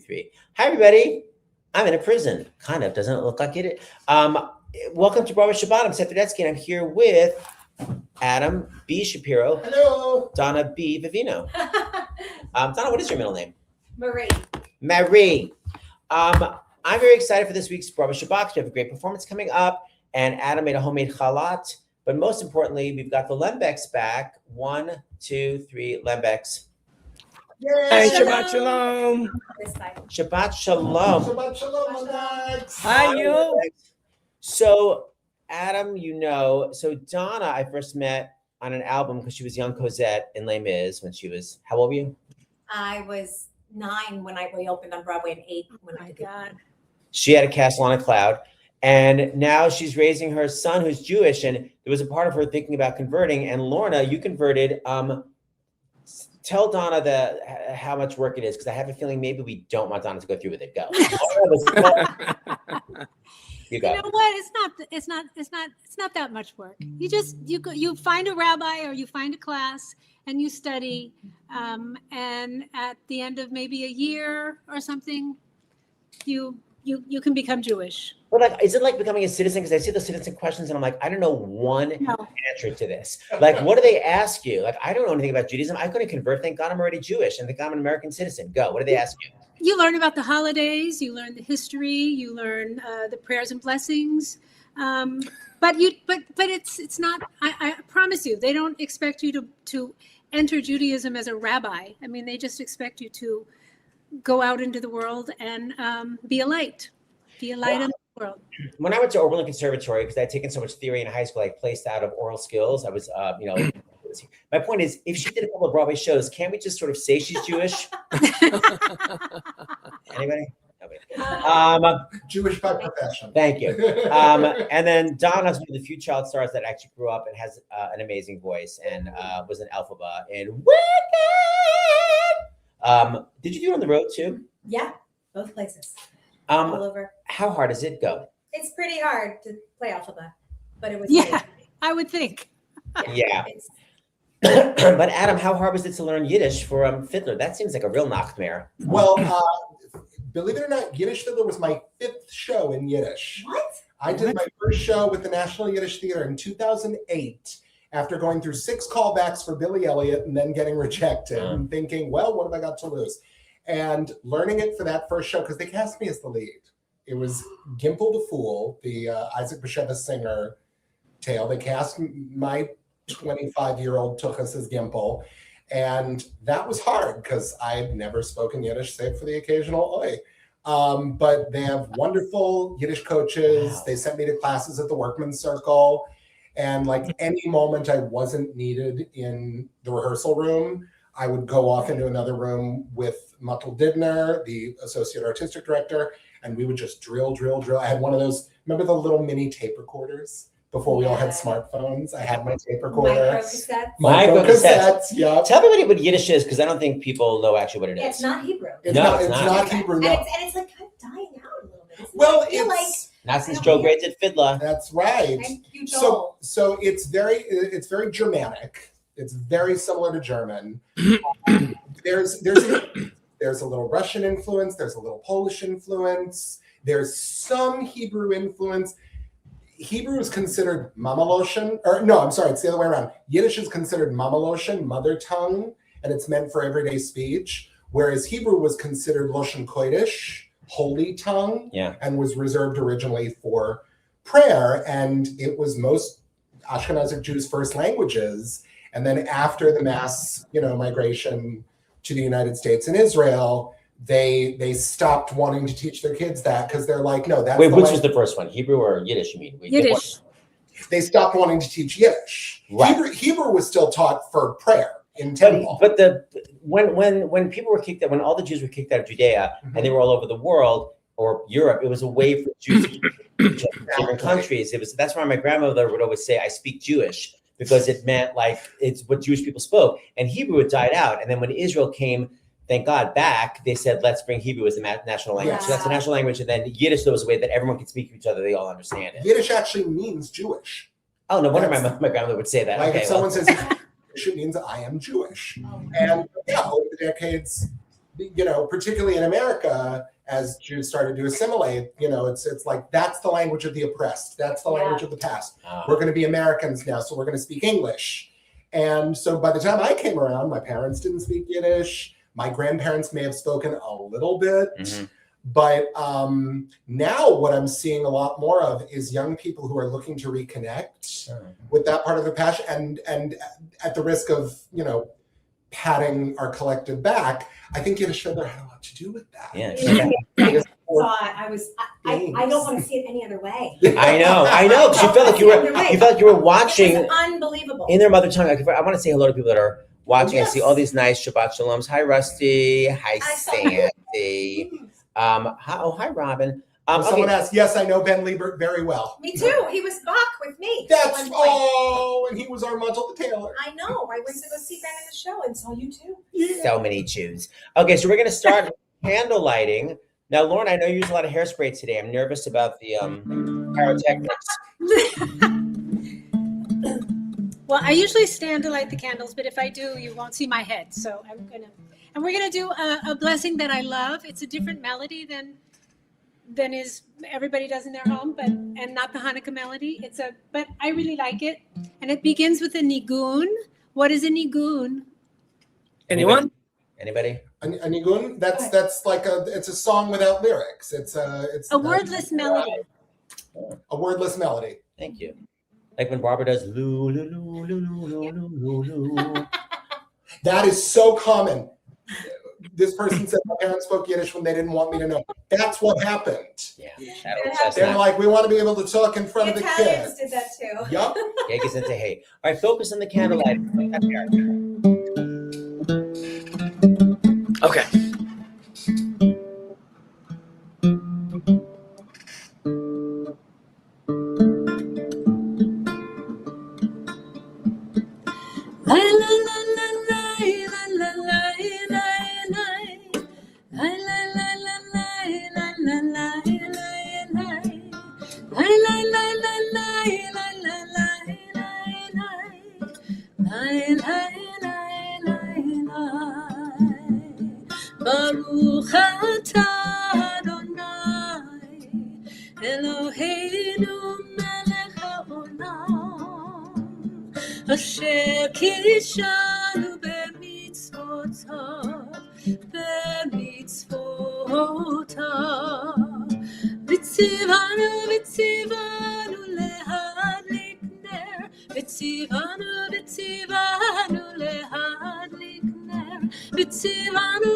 3. Hi, everybody. I'm in a prison. Kind of. Doesn't it look like it? Welcome to Broadway Shabbat. I'm Seth Rudetsky, and I'm here with Adam B. Shapiro. Hello. Donna B. Vivino. Donna, what is your middle name? Marie. Marie. I'm very excited for this week's Broadway Shabbat. We have a great performance coming up, and Adam made a homemade chalat. But most importantly, we've got the Lembecks back. 1, 2, 3, Lembecks. Yay. Shabbat shalom. This side. Shabbat shalom. Shabbat shalom, Alex. Hi, you. So, Adam, so Donna, I first met on an album because she was young Cosette in Les Mis when she was, how old were you? I was 9 when we opened on Broadway and 8 when I did. God. She had a castle on a cloud. And now she's raising her son who's Jewish. And there was a part of her thinking about converting. And Lorna, you converted. Tell Donna how much work it is, because I have a feeling maybe we don't want Donna to go through with it. Go. You go. You know what? It's not that much work. You find a rabbi or you find a class and you study, and at the end of maybe a year or something, you can become Jewish. But is it like becoming a citizen? Because I see the citizen questions and I'm like, I don't know one answer to this. Like, what do they ask you? Like, I don't know anything about Judaism. I'm going to convert. Thank God I'm already Jewish and thank God I'm an American citizen. Go. What do they ask you? You learn about the holidays. You learn the history. You learn the prayers and blessings. But it's not. I promise you, they don't expect you to enter Judaism as a rabbi. I mean, they just expect you to go out into the world and be a light. Be a light in the world. When I went to Oberlin Conservatory, because I had taken so much theory in high school, I placed out of oral skills. I was, my point is, if she did a couple of Broadway shows, can't we just sort of say she's Jewish? Anybody? Nobody. Jewish by profession. Thank you. And then Donna's one of the few child stars that actually grew up and has an amazing voice and was an Elphaba in Wicked. Did you do it on the road too? Yeah, both places. All over. How hard does it go? It's pretty hard to play alphabet, but it was Yeah, I would think. Yeah. But Adam, how hard was it to learn Yiddish for Fiddler? That seems like a real nightmare. Well, believe it or not, Yiddish Fiddler was my 5th show in Yiddish. What? I did my first show with the National Yiddish Theater in 2008 after going through 6 callbacks for Billy Elliot and then getting rejected and thinking, well, what have I got to lose? And learning it for that first show, because they cast me as the lead. It was Gimple the Fool, the Isaac Bashevis singer tale. They cast my 25-year-old Tuchus as Gimple. And that was hard because I had never spoken Yiddish, save for the occasional oi. But they have wonderful Yiddish coaches. Wow. They sent me to classes at the Workman's Circle. And like any moment I wasn't needed in the rehearsal room, I would go off into another room with Muttel Dibner, the associate artistic director, and we would just drill. I had one of those, remember the little mini tape recorders before we all had smartphones? I had my tape recorder. Micro cassettes. Yeah. Tell everybody what Yiddish is, because I don't think people know actually what it is. It's not Hebrew. It's not Hebrew. No. And it's like kind of dying out a little bit. Well, I feel like not since Joe Gray did Fiddler. That's right. Thank you, Joel. So it's very Germanic. It's very similar to German. There's a little Russian influence. There's a little Polish influence. There's some Hebrew influence. Hebrew is considered Mamaloshen, it's the other way around. Yiddish is considered Mamaloshen, mother tongue, and it's meant for everyday speech, whereas Hebrew was considered Loshen Kodesh, holy tongue, and was reserved originally for prayer, and it was most Ashkenazic Jews' first languages. And then after the mass, migration to the United States and Israel, they stopped wanting to teach their kids that because they're like, no, that's which was the first one, Hebrew or Yiddish? You mean Yiddish? They stopped wanting to teach Yiddish. Right. Hebrew was still taught for prayer in temple. But when people were kicked out, when all the Jews were kicked out of Judea and they were all over the world or Europe, it was a way for Jews to teach different countries. That's why my grandmother would always say, "I speak Jewish," because it meant like it's what Jewish people spoke. And Hebrew had died out. And then when Israel came, thank God, back, they said, let's bring Hebrew as the national language. So that's the national language. And then Yiddish was a way that everyone can speak to each other. They all understand it. Yiddish actually means Jewish. Oh, no wonder my grandmother would say that. Like if someone says Yiddish, it means I am Jewish. And over the decades, particularly in America, as Jews started to assimilate, it's like that's the language of the oppressed. That's the language of the past. We're going to be Americans now, so we're going to speak English. And so by the time I came around, my parents didn't speak Yiddish. My grandparents may have spoken a little bit. Mm-hmm. But now what I'm seeing a lot more of is young people who are looking to reconnect with that part of their passion, and at the risk of, patting our collective back, I think Yiddish Feather had a lot to do with that. Yeah. I don't want to see it any other way. I know. Because you felt like you were watching. It's unbelievable. In their mother tongue. I want to say hello to people that are watching. I see all these nice Shabbat Shaloms. Hi, Rusty. Hi, Sandy. Hi, Robin. Someone asked, yes, I know Ben Liebert very well. Me too. He was Bach with me. And he was our Montel the Taylor. I know. I went to go see Ben in the show and saw you too. Yeah. So many Jews. Okay, so we're going to start candle lighting. Now, Lauren, I know you use a lot of hairspray today. I'm nervous about the pyrotechnics. Well, I usually stand to light the candles, but if I do, you won't see my head. So and we're gonna do a blessing that I love. It's a different melody than everybody does in their home, and not the Hanukkah melody. But I really like it, and it begins with a nigun. What is a nigun? Anyone? Anybody? A nigun? That's like it's a song without lyrics. It's a wordless melody. A wordless melody. Thank you. Like when Barbara does loo loo loo loo loo loo loo. That is so common. This person said my parents spoke Yiddish when they didn't want me to know. That's what happened. Yeah. They're like, we want to be able to talk in front of the Italians kids. did that too. Yup. Yeah, it gets into hate. All right, focus on the candlelight. Okay. Baruch atah Adonai Eloheinu melech haolam asher kishanu b'mitzvotav v'tzivanu lehadlik ner v'tzivanu lehadlik ner v'tzivanu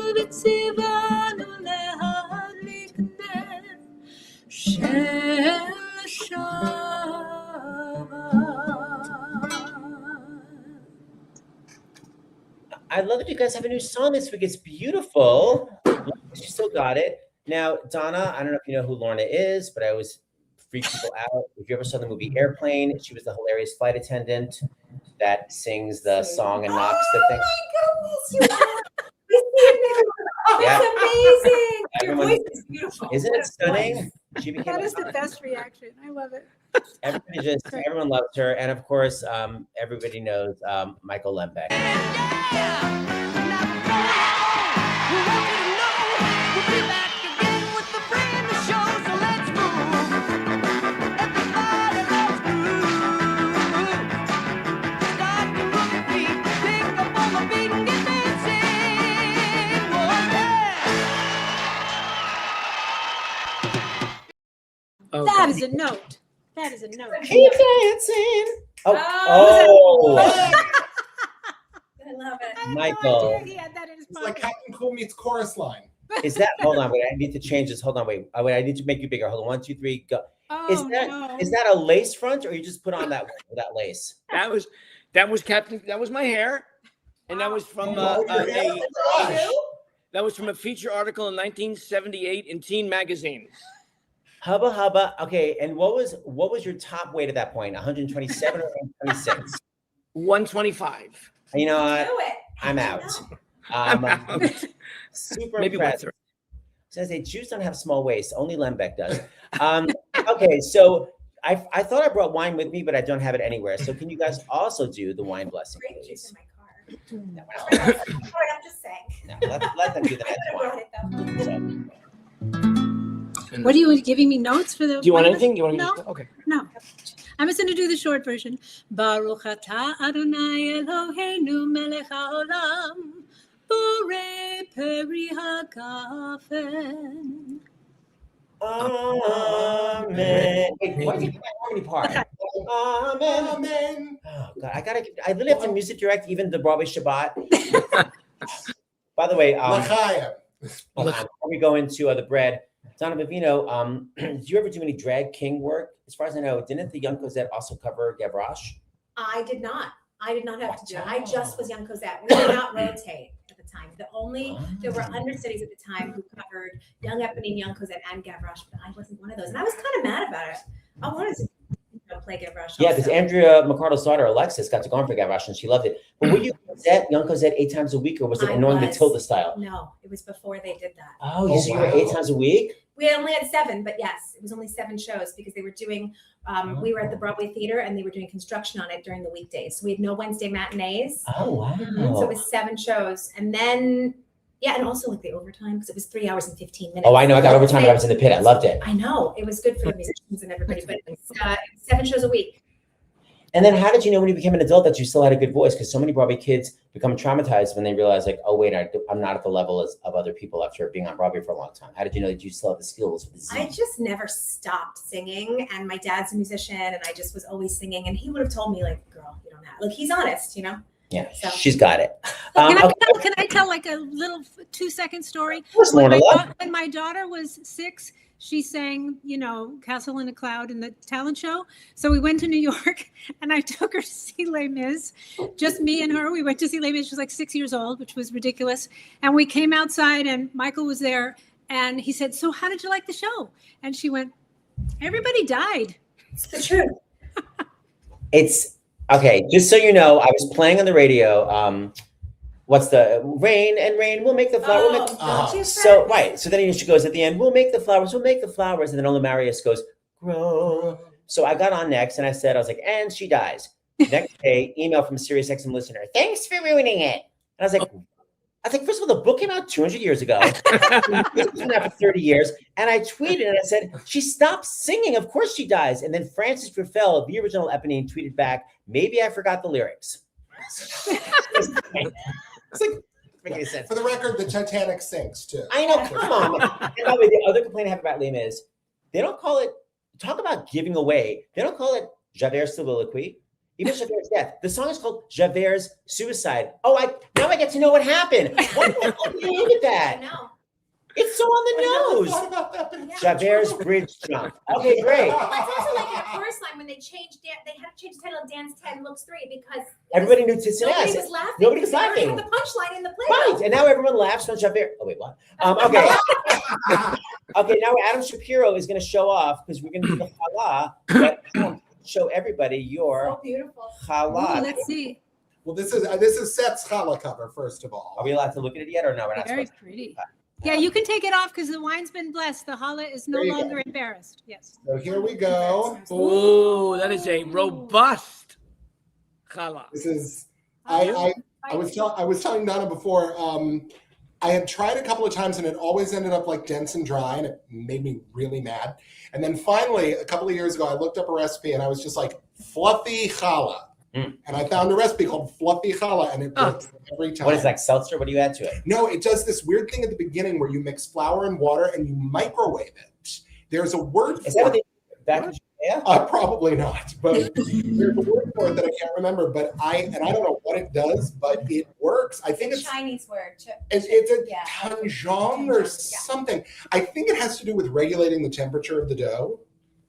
lehadlik ner shel I love that you guys have a new song this week. It's beautiful. You still got it. Now, Donna, I don't know if you know who Lorna is, but I always freak people out. If you ever saw the movie Airplane, she was the hilarious flight attendant that sings the song and knocks the thing. Oh my goodness, it's amazing. Your voice is beautiful. Isn't it stunning? She became That is the best reaction. I love it. Everyone loves her. And of course, everybody knows Michael Lembeck. Okay. That is a note. That is a note. Keep dancing. Oh. I love it. Michael. He had that in his It's like Captain Cool meets chorus line. Is that? Hold on. Wait. I need to change this. Hold on. Wait. I need to make you bigger. Hold on. 1, 2, 3, go. Is that a lace front, or you just put on that lace? That was Captain. That was my hair, and that was from that was from a feature article in 1978 in Teen Magazine. Hubba. Okay. And what was your top weight at that point? 127 or 126? 125. You know what? Do it. I'm out. Super Maybe impressed. 130. So I say Jews don't have small waists. Only Lembeck does. Okay, so I thought I brought wine with me, but I don't have it anywhere. So can you guys also do the wine blessing, Grape juice please? in my car. No, I'm just saying. let them do the I next would have one. brought it though. What are you giving me notes for the? Do you want anything? You want to No. Okay. No. I'm just going to do the short version. Baruch atah Adonai Eloheinu melech haolam, borei peri hagafen. Amen. Wait, why did you get my harmony part? Amen. Amen. Oh God, I literally have to music direct even the Broadway Shabbat. By the way, L'chaim. before we go into the bread, Donna Bavino, did you ever do any drag king work? As far as I know, didn't the Young Cosette also cover Gavroche? I did not have to do it. I just was Young Cosette. We did not rotate at the time. There were understudies at the time who covered Young Eponine, Young Cosette, and Gavroche, but I wasn't one of those. And I was kind of mad about it. I wanted to play Gavroche. Yeah, because Andrea McCardle's daughter, Alexis, got to go on for Gavroche and she loved it. But were you Cosette, Young Cosette 8 times a week, or was it annoying Matilda style? No, it was before they did that. Oh, you were 8 times a week? We only had 7, but yes, it was only 7 shows because they were doing, we were at the Broadway Theater and they were doing construction on it during the weekdays. So we had no Wednesday matinees. Oh, wow. So it was 7 shows. And then, yeah, and also like the overtime because it was 3 hours and 15 minutes. Oh, I know. I got overtime when I was in the pit. I loved it. I know. It was good for the musicians and everybody, but it's 7 shows a week. And then how did you know when you became an adult that you still had a good voice? Because so many Broadway kids become traumatized when they realize like, oh, wait, I'm not at the level of other people after being on Broadway for a long time. How did you know that you still have the skills? I just never stopped singing. And my dad's a musician and I just was always singing. And he would have told me like, girl, you don't have, like, he's honest, you know? Yeah, So. she's got it. Can I tell like a little 2-second story? When my daughter was 6, she sang, Castle in a Cloud in the talent show. So we went to New York and I took her to see Les Mis, just me and her. We went to see Les Mis. She was like 6 years old, which was ridiculous. And we came outside and Michael was there and he said, so how did you like the show? And she went, everybody died. It's the truth. It's okay. Just so you know, I was playing on the radio. What's the rain and rain? We'll make the flower. We'll make so right. So then she goes at the end. We'll make the flowers. We'll make the flowers. And then Ola Marius goes grow. So I got on next and I was like, and she dies. Next day, email from a Sirius XM listener. Thanks for ruining it. And I was like, first of all, the book came out 200 years ago. It's been out for 30 years. And I tweeted and I said, she stopped singing. Of course she dies. And then Francis Griffel, the original Eponine, tweeted back, maybe I forgot the lyrics. It's like, making any sense. For the record, the Titanic sinks too. I know, come on. And by the way, the other complaint I have about Les Mis, they don't call it, talk about giving away, they don't call it Javert's soliloquy, even Javert's death. The song is called Javert's suicide. Oh, now I get to know what happened. What the hell do you mean with that? I know. It's so on the nose. Thought about that, but Javert's bridge jump. Okay, great. It's also like in the chorus line when they changed it, they had to change the title of Dance 10 Looks 3 because Everybody knew Tits and nobody Ass. was laughing. Nobody was because they already laughing. had the punchline in the play. Right, and now everyone laughs when Javert. Oh wait, what? Okay. Okay, now Adam Shapiro is going to show off because we're going to do the challah. But show everybody your So beautiful. challah. Ooh, let's see. well, this is Seth's challah cover. First of all, Are we allowed to look at it yet, or no? We're not Very supposed to. pretty. Yeah, you can take it off because the wine's been blessed. The challah is no There you go. longer embarrassed. Yes. So here we go. Oh, that is a robust challah. This is I was telling Donna before. I had tried a couple of times and it always ended up like dense and dry, and it made me really mad. And then finally, a couple of years ago, I looked up a recipe and I was just like fluffy challah. And I found a recipe called fluffy challah, and it works every time. What is that, seltzer? What do you add to it? No, it does this weird thing at the beginning where you mix flour and water and you microwave it. There's a word Is that for what it. they back in Judea? Probably not, but there's a word for it that I can't remember. But I don't know what it does, but it works. I think It's it's a Chinese word. a Yeah. tanjong or something. I think it has to do with regulating the temperature of the dough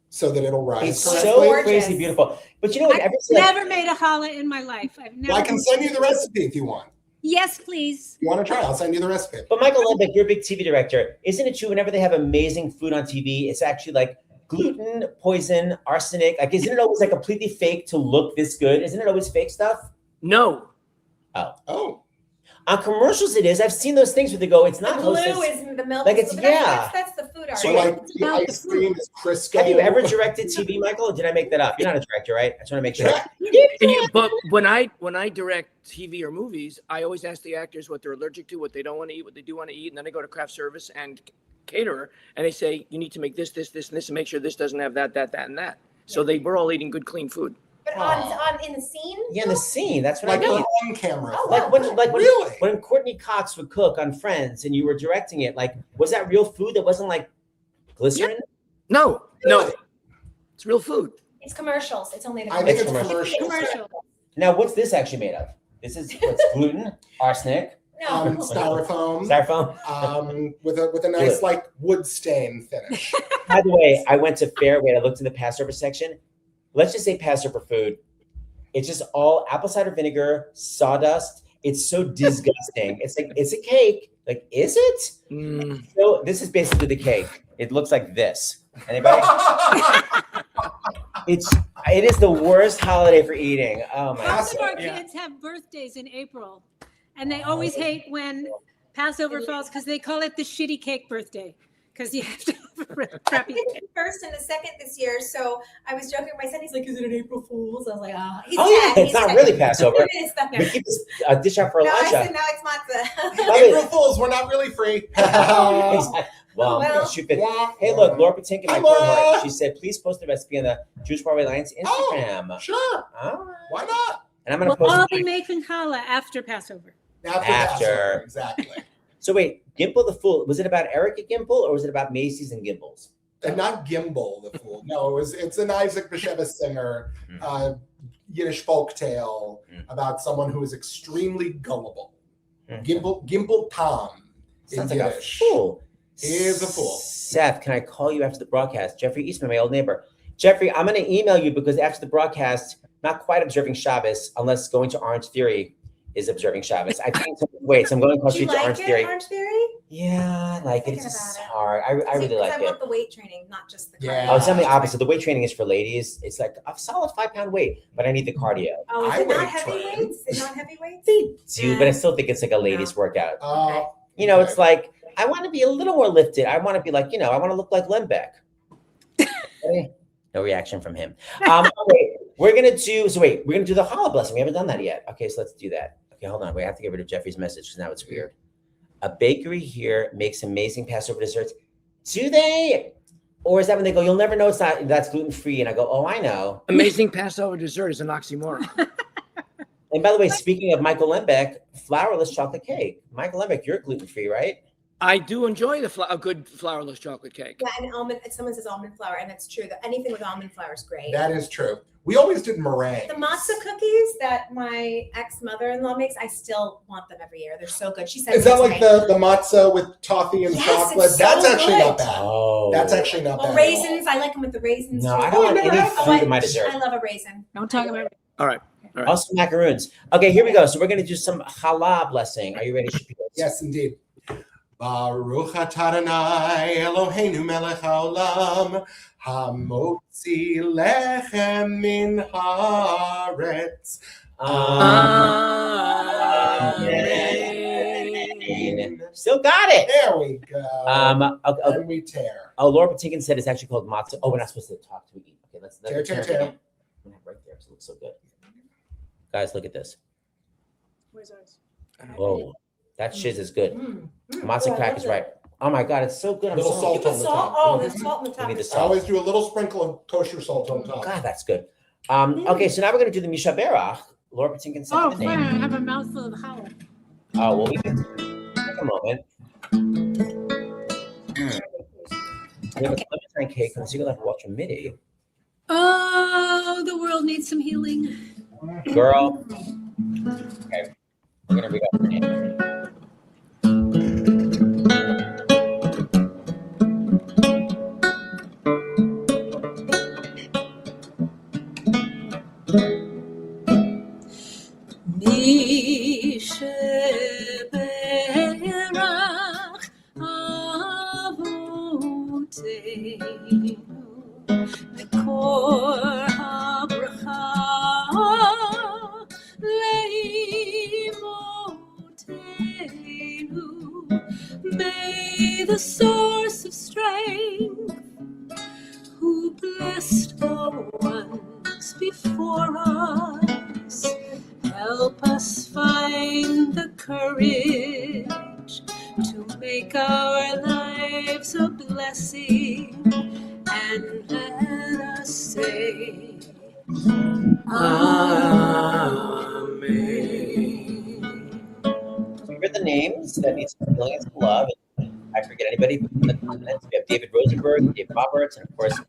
so that it'll rise It's correctly. so Gorgeous. crazy beautiful. But you know what? I've never made a challah in my life. I've never. Well, I can send you the recipe if you want. Yes, please. You want to try? I'll send you the recipe. But Michael Lembeck, you're a big TV director. Isn't it true whenever they have amazing food on TV, it's actually like gluten, poison, arsenic? Like, isn't it always like completely fake to look this good? Isn't it always fake stuff? No. Oh, On commercials, it is. I've seen those things where they go, it's The not blue Hostess. is the milk. Like it's- but yeah. That's the food art. So Right. like the about the ice cream is Crisco. Have you ever directed TV, Michael? Or did I make that up? You're not a director, right? I just want to make sure. Yeah. But when I direct TV or movies, I always ask the actors what they're allergic to, what they don't want to eat, what they do want to eat, and then I go to craft service and caterer, and they say you need to make this, this, this, and this, and make sure this doesn't have that, and that. So we're all eating good, clean food. But on in the scene. Yeah, in the scene. That's what Like I mean. on camera. Oh, Like when Really? when Courtney Cox would cook on Friends and you were directing it, like was that real food that wasn't like glycerin? No, it's real food. It's commercials. It's only the I think it's commercials. commercial. Commercial. Now, what's this actually made of? This is what's gluten, arsenic, No. Styrofoam. styrofoam. With a nice like wood stain finish. By the way, I went to Fairway. I looked in the Passover section. Let's just say Passover food. It's just all apple cider vinegar, sawdust. It's so disgusting. It's like it's a cake. Like, is it? So this is basically the cake. It looks like this. Anybody? It is the worst holiday for eating. Oh my Half of god. our kids have birthdays in April, and they always hate when Passover falls because they call it the shitty cake birthday because you have to have a crappy It's cake. the first and the second this year, so I was joking with my son. He's like, "Is it an April Fool's?" I was like, "Ah." He's Oh yeah, 10, it's not he's really 10. Passover. It is the- We keep this dish out for No, I Elijah. said, no, it's matzah. April Fools, we're not really free. Exactly. Well, Well, shoot it. Hey, look, Laura Patinkin, my Hi, Laura. cohort. She said, please post the recipe on the Jewish Broadway Alliance Instagram. Sure. All right. Why not? And I'm gonna We'll post. all be making challah after Passover. After. After. Exactly. So wait, Gimple the Fool. Was it about Erica Gimple or was it about Macy's and Gimbals? And not Gimbal the Fool. No, it's an Isaac Bashevis singer, Yiddish folk tale about someone who is extremely gullible. Gimbal Tom in Sounds like a Yiddish. fool. He is a fool. Seth, can I call you after the broadcast? Jeffrey Eastman, my old neighbor. Jeffrey, I'm going to email you because after the broadcast, not quite observing Shabbos, unless going to Orange Theory is observing Shabbos. I think some weights. I'm going across Do the you street to like Orange it, Theory. Orange Theory? Yeah, I like it. Thinking It's just about it. hard. I really Because like I it. want the weight training, not just the Yeah. cardio. Oh, it's not the opposite. The weight training is for ladies. It's like a solid 5-pound weight, but I need the cardio. Oh, I is it not weight heavy train. weights? Is it not heavy weights? Dude, but I still think it's like a ladies' workout. You know, Okay. it's like I want to be a little more lifted. I want to be like, I want to look like Lembeck. No reaction from him. Okay, we're gonna do the challah blessing. We haven't done that yet. Okay, so let's do that. Okay, hold on. We have to get rid of Jeffrey's message because now it's weird. A bakery here makes amazing Passover desserts. Do they? Or is that when they go, you'll never know that's gluten-free? And I go, oh, I know. Amazing Passover dessert is an oxymoron. And by the way, speaking of Michael Lembeck, flourless chocolate cake. Michael Lembeck, you're gluten-free, right? I do enjoy a good flourless chocolate cake. Yeah, and almond. Someone says almond flour, and that's true. Anything with almond flour is great. That is true. We always did meringue. The matzah cookies that my ex-mother-in-law makes, I still want them every year. They're so good. She said, Is that like the matzah with toffee and Yes, chocolate? it's so That's actually good. not bad. Oh. That's actually not bad. Well, raisins. I like them with the raisins. No, too. I don't want never any had fruit in my dessert. I love a raisin. Don't talk about it. All right. Also macaroons. Okay, here we go. So we're going to do some challah blessing. Are you ready, Shapiro? Yes, indeed. Baruch atah Adonai Eloheinu melech haolam hamotzi lechem min haaretz. Amen. Still got it. There we go. Okay. And we tear. Oh, Laura Patinkin said it's actually called matzah. Oh, we're not supposed to talk to eat. Okay, let's Tear, tear, it tear. again. I'm gonna have right there. So it looks so good. Guys, look at this. Where's ours? Whoa, that shiz is good. Mm. Matzah crack is right. Oh my god, it's so good. I'm Little so salt Put on the salt. top. Oh, there's salt on the We top. need the I salt. always do a little sprinkle of kosher salt on top. God, that's good. Okay, so now we're gonna do the Misha Berach. Laura Patinkin said Oh, the fine. I name. have a mouthful of challah. Oh, well, we can take a moment. We have a clementine cake from the Single Life Walter Midi. Oh, the world needs some healing. Girl. Okay, we're gonna read out the name. Berach Avoteinu Mikor HaBracha Leimotenu the source of strength, who blessed the ones before us. Help us find the courage to make our lives a blessing, and let us say, Amen. Here are the names that need some healing and some love. I forget anybody in the comments. We have David Rosenberg, Dave Roberts, and of course,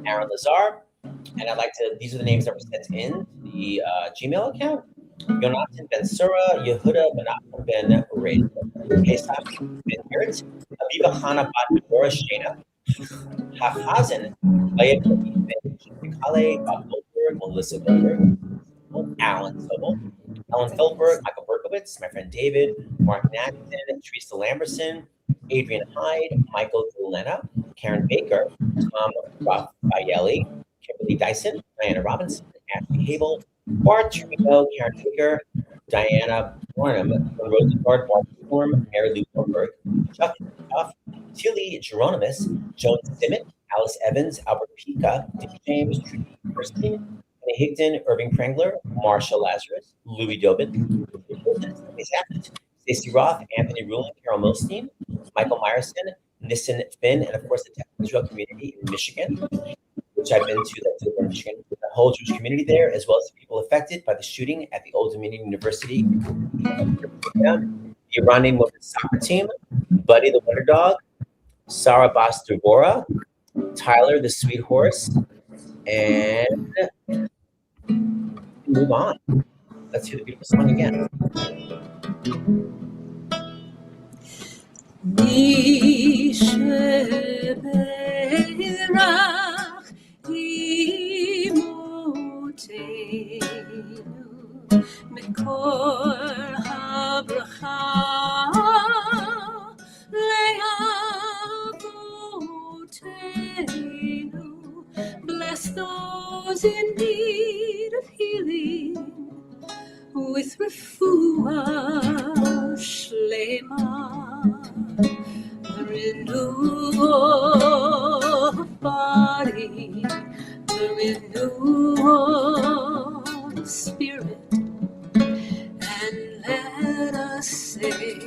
Aaron Lazar. And these are the names that were sent in the Gmail account. Yonatan Ben Sura, Yehuda Menachem Ben Reid, Pesach Ben Hirt, Aviva Chana Bat Deborah Shana, Hachazen, Bayek Ben Shikale, Bob Goldberg, Melissa Goldberg, Alan Sobel, Ellen Philberg, Michael Berkowitz, my friend David, Mark Nathan, Teresa Lamberson, Adrian Hyde, Michael Zulena, Karen Baker, Tom Raffaelli, Kimberly Dyson, Diana Robinson, Ashley Hable, Bart Trino, Karen Baker, Diana Barnum, Rosengard, Bart Storm, Mary Lou Goldberg, Chuck Duff, Tilly Geronimus, Joan Simmet, Alice Evans, Albert Pica, Dick James, Trudy Kirsten, Higdon, Irving Prangler, Marsha Lazarus, Louis Dobin, Stacey Roth, Anthony Rulin, Carol Milstein, Michael Myerson, Nissen Finn, and of course the Israel community in Michigan, which I've been to, that's over in Michigan, the whole Jewish community there, as well as the people affected by the shooting at the Old Dominion University, the Iranian women's soccer team, Buddy the Wonder Dog, Sarah Bas Devora, Tyler the Sweet Horse, and move on. Let's hear the beautiful song again. Bless those in need of healing with refuah shlema, the renewal of body, the renewal of spirit, and let us say,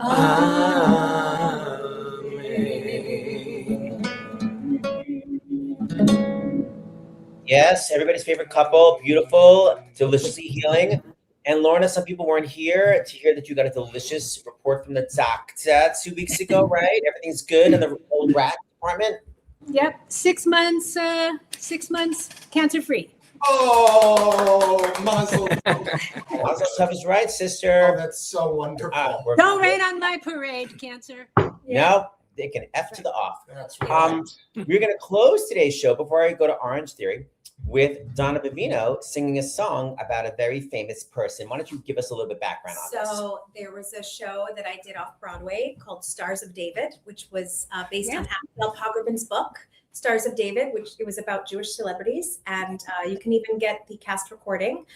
Amen. Yes, everybody's favorite couple, beautiful, deliciously healing. And Lorna, some people weren't here to hear that you got a delicious report from the doctor 2 weeks ago, right? Everything's good in the old rat department? Yep, 6 months, cancer-free. Oh, Mazel Mazel tov is right, Oh, sister. that's so wonderful. Don't rain on my parade, cancer. No, they can F to the off. That's right. We're going to close today's show before I go to Orange Theory with Donna Bovino singing a song about a very famous person. Why don't you give us a little bit of background on this? So there was a show that I did off Broadway called Stars of David, which was based on Abigail Pogrebin's book, Stars of David, which it was about Jewish celebrities. And you can even get the cast recording.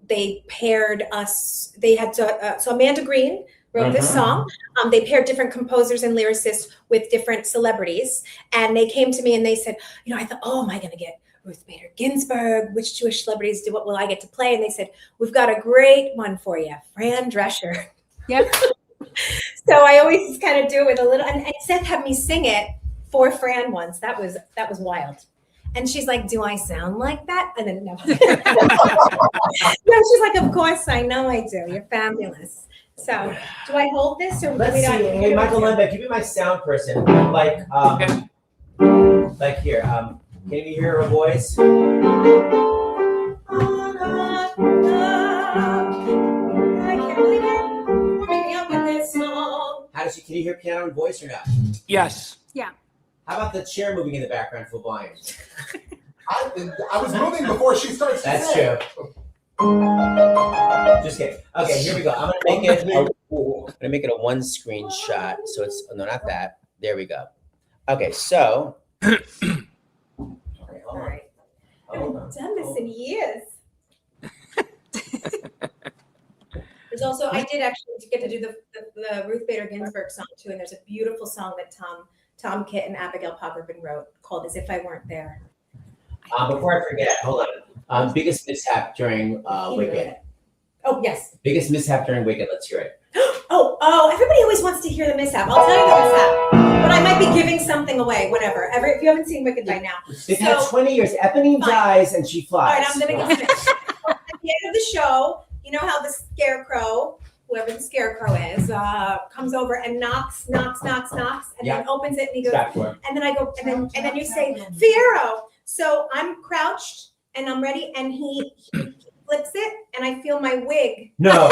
They paired us, they had to, so Amanda Green wrote this song. They paired different composers and lyricists with different celebrities. And they came to me and they said, I thought, oh, am I going to get Ruth Bader Ginsburg? Which Jewish celebrities what will I get to play? And they said, we've got a great one for you, Fran Drescher. Yep. So I always kind of do it with a little, and Seth had me sing it for Fran once. That was wild. And she's like, do I sound like that? And then, no. No, she's like, of course I know I do. You're fabulous. So, do I hold this or Let's see. Hey, Michael Lundbeck, you be my sound person. Like here. Can you hear her voice? I can't believe it. Warming me up with this song. Can you hear piano and voice or not? Yes. Yeah. How about the chair moving in the background for blind? I was moving before she starts to That's sing. true. Just kidding. Okay, here we go. I'm gonna make it a one screen shot. So it's no, not that. There we go. Okay, so. Okay, All hold on. right. I Hold haven't on. done this in years. There's also, I did actually get to do the the Ruth Bader Ginsburg song too, and there's a beautiful song that Tom Kitt and Abigail Pogrebin wrote called "As If I Weren't There." Before I forget, hold on. Biggest mishap during Wicked. Oh yes. Biggest mishap during Wicked. Let's hear it. Oh! Everybody always wants to hear the mishap. I'll tell you the mishap, but I might be giving something away. Whatever. If you haven't seen Wicked by now, They've had 20 years. Eponine dies and she flies. All right, I'm gonna get finished. At the end of the show, you know how the scarecrow, whoever the scarecrow is, comes over and knocks, and then opens it, and he goes, and then I go, and then you say, Fiero. So I'm crouched and I'm ready, and he flips it, and I feel my wig. No.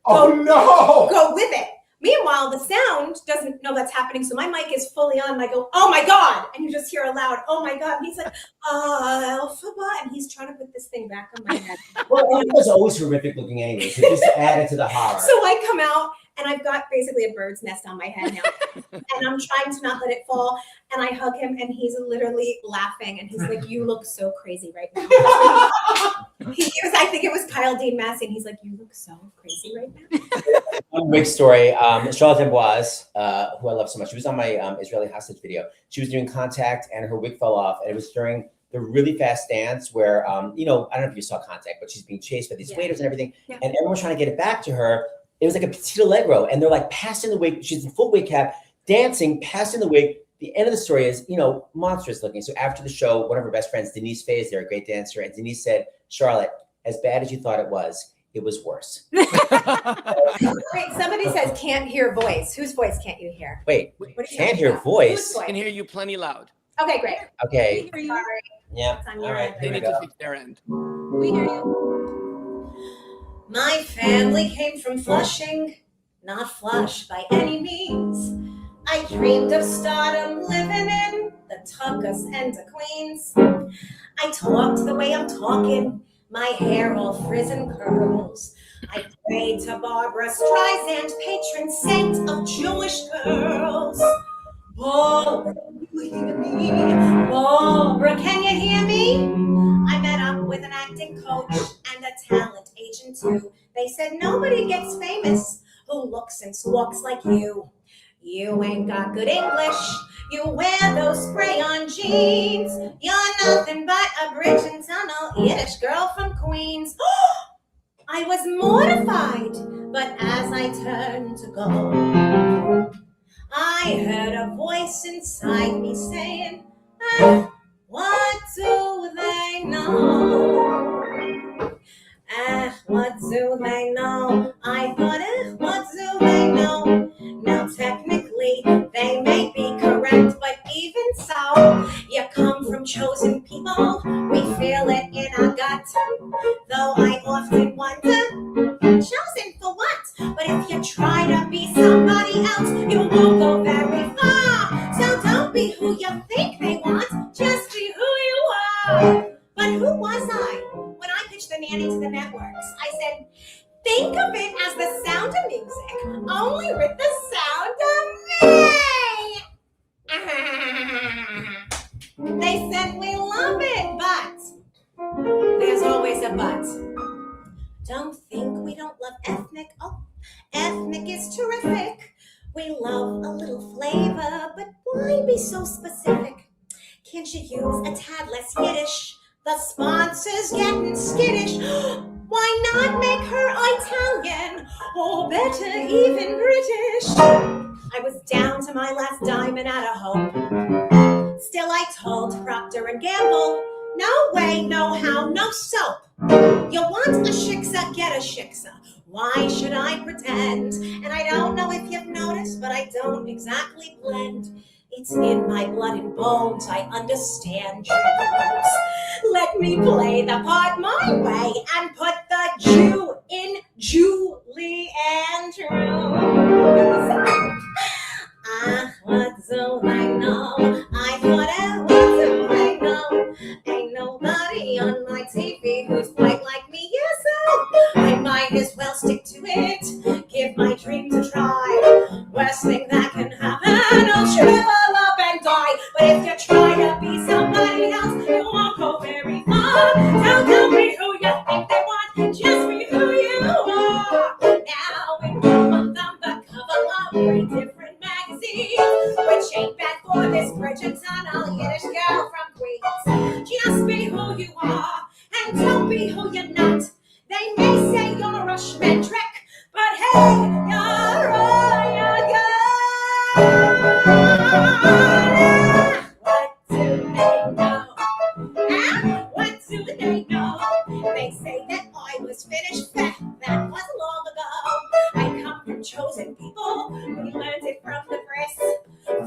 Go with it. Meanwhile, the sound doesn't know that's happening, so my mic is fully on, and I go, oh my God, and you just hear a loud, oh my God, and he's like, Alphaba, and he's trying to put this thing back on my head. Well, it was always horrific looking anyway, so just added to the horror. So I come out, and I've got basically a bird's nest on my head now, and I'm trying to not let it fall, and I hug him, and he's literally laughing, and he's like, you look so crazy right now. I think it was Kyle Dean Massey, and he's like, you look so crazy right now. One wig story. Charlotte Amboise, who I love so much, she was on my Israeli hostage video. She was doing Contact, and her wig fell off, and it was during the really fast dance where, I don't know if you saw Contact, but she's being chased by these waiters and everything, and everyone's trying to get it back to her. It was like a petit allegro, and they're like passing the wig. She's in full wig cap, dancing, passing the wig. The end of the story is, monstrous looking. So after the show, one of her best friends, Denise Faye, is there, a great dancer, and Denise said, Charlotte, as bad as you thought it was worse. Wait, somebody says can't hear voice. Whose voice can't you hear? Wait, can't hear voice? I can hear you plenty loud. Okay, great. Okay. Sorry. Yeah. It's on All your right. end. They Here we need to go. fix their end. We hear you. My family came from Flushing, not Flush by any means. I dreamed of stardom living in the Tuckers and the Queens. I talked the way I'm talking, my hair all frizz and curls. I prayed to Barbara Streisand, patron saint of Jewish girls. Barbara, can you hear me? Barbara, can you hear me? I met up with an acting coach and a talent agent too. They said nobody gets famous who looks and squawks like you. You ain't got good English. You wear those spray-on jeans. You're nothing but a bridge and tunnel Yiddish girl from Queens. I was mortified, but as I turned to go, I heard a voice inside me saying, what do they know? What do they know? I thought, what do they know? Now technically, they may be correct, but even so, you come from chosen people. We feel it in our gut. Though I often wonder, chosen for what? But if you try to be somebody else, you won't go very far. So don't be who you think they want, just be who you are. But who was I when I pitched the nanny to the networks? I said, think of it as the sound of music, only with the sound of me. They said, we love it, but there's always a but. Don't think we don't love ethnic. Oh, ethnic is terrific. We love a little flavor, but why be so specific? Can't you use a tad less Yiddish? The sponsor's getting skittish. Why not make her Italian? Or better, even British? I was down to my last dime and out of hope. Still I told Procter & Gamble, no way, no how, no soap. You want a shiksa, get a shiksa. Why should I pretend? And I don't know if you've noticed, but I don't exactly blend. It's in my blood and bones, I understand Jews. Let me play the part my way and put the Jew in Julie Andrews. What do they know? I thought, what do they know? Ain't nobody on my TV who's quite like me, yes, so I might as well stick to it. Give my dreams a try. Worst thing that can happen, I'll shrivel up and die. But if you try to be somebody else, you won't go very far. Don't tell me who you think they no, you're not. They may say you're a Schmendrick, but hey, you're all you're good. What do they know? What do they know? They say that I was finished. That was long ago. I come from chosen people. We learned it from the press.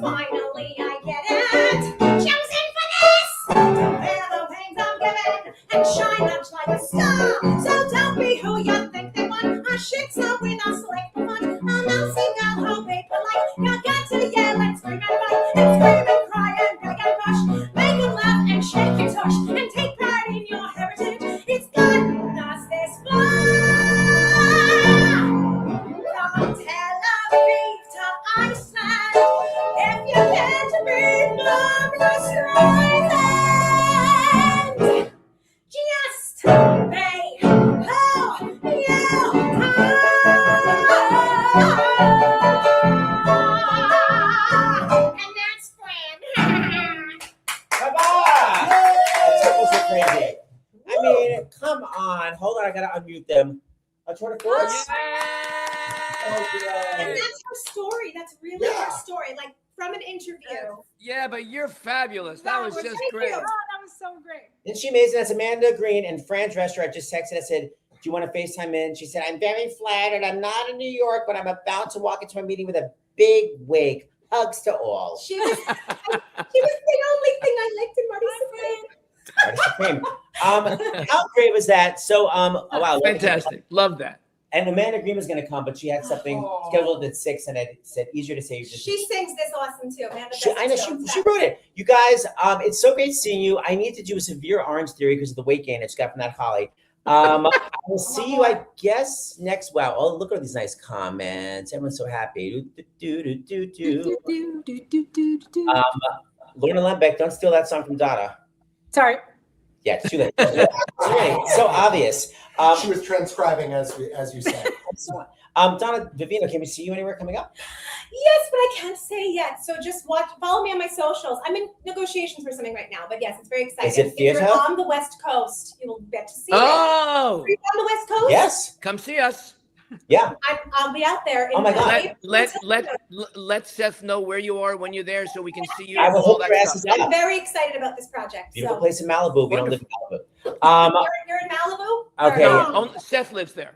Finally, I get it. Chosen for this. To bear the wings I'm given and shine out like a star. So don't be who you think they want. Our shits are with us like the fun. I'm not single, how big but like. You got to yell and scream and fight. And scream and cry and beg and rush. Make them laugh and shake your tush. And take pride in your heritage. It's gotten us this far. From Tel Aviv to Iceland. If you can't beat Glorious Rising, just say who you are. And that's Fran. Come on! That so crazy. I mean, come on. Hold on, I gotta unmute them. A tour de force? And that's her story. That's really her story. Like from an interview. Yeah, but you're fabulous. That was just great. Oh, that was so great. Isn't she amazing? That's Amanda Green and Fran Drescher. I just texted and said, do you want to FaceTime in? She said, I'm very flattered. I'm not in New York, but I'm about to walk into a meeting with a big wig. Hugs to all. She was the only thing I liked in Marty Supreme. How great was that? So, oh, wow. Fantastic. Love that. And Amanda Green was going to come, but she had something scheduled at 6, and I said, easier to say. She sings this awesome too. Amanda I know she wrote it. You guys, it's so great seeing you. I need to do a severe orange theory because of the weight gain I just got from that Holly. I will see you, I guess, next. Wow. Oh, look at all these nice comments. Everyone's so happy. Lorna Lembeck, don't steal that song from Donna. Sorry. Yeah, it's too late. It's so obvious. She was transcribing as you said. Donna Vivino, can we see you anywhere coming up? Yes, but I can't say yet. So just follow me on my socials. I'm in negotiations for something right now, but yes, it's very exciting. Is it theater? If you're on the West Coast, you will get to see it. Oh, Are you on the West Coast? Yes. come see us. Yeah. I'll be out there. Oh my God. Let Seth know where you are when you're there so we can see you. I will all hook that your stuff. asses I'm up. very excited about this project. Beautiful So. place in Malibu. We don't live in Malibu. You're in Malibu? Okay. Or- No, Seth lives there.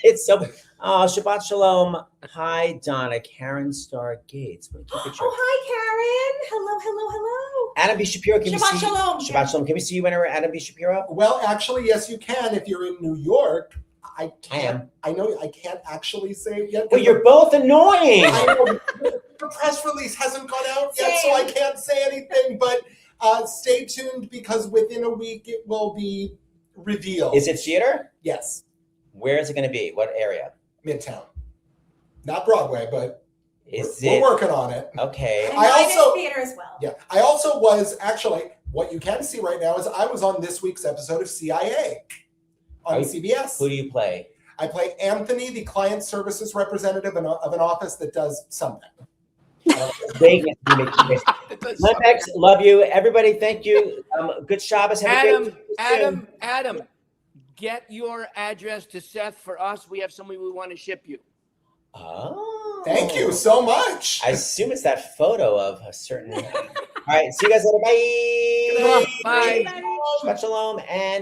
It's so. Shabbat Shalom. Hi, Donna. Karen Star Gates. What a cute picture. Oh, hi, Karen. Hello. Adam B. Shapiro. Can we Shabbat see Shalom. Shabbat Shalom. Can we see you whenever Adam B. Shapiro? Well, actually, yes, you can if you're in New York. I am. I know I can't actually say it yet. Well, you're both annoying. I know the press release hasn't gone out yet, so I can't say anything. But stay tuned because within a week it will be revealed. Is it theater? Yes, Where is it going to be? What area? Midtown, not Broadway, but Is we're it working on it. okay? And I mine is also- theater as well. Yeah, I also was actually. What you can see right now is I was on this week's episode of CIA on CBS. Who do you play? I play Anthony, the client services representative of an office that does something. Vegas. Lembex, love you. Everybody, thank you. Good Shabbos. Have a great Adam, get your address to Seth for us. We have somebody we want to ship you. Oh. Thank you so much. I assume it's that photo of a certain. All right. See you guys later. Bye. Bye. Shabbat Shalom and.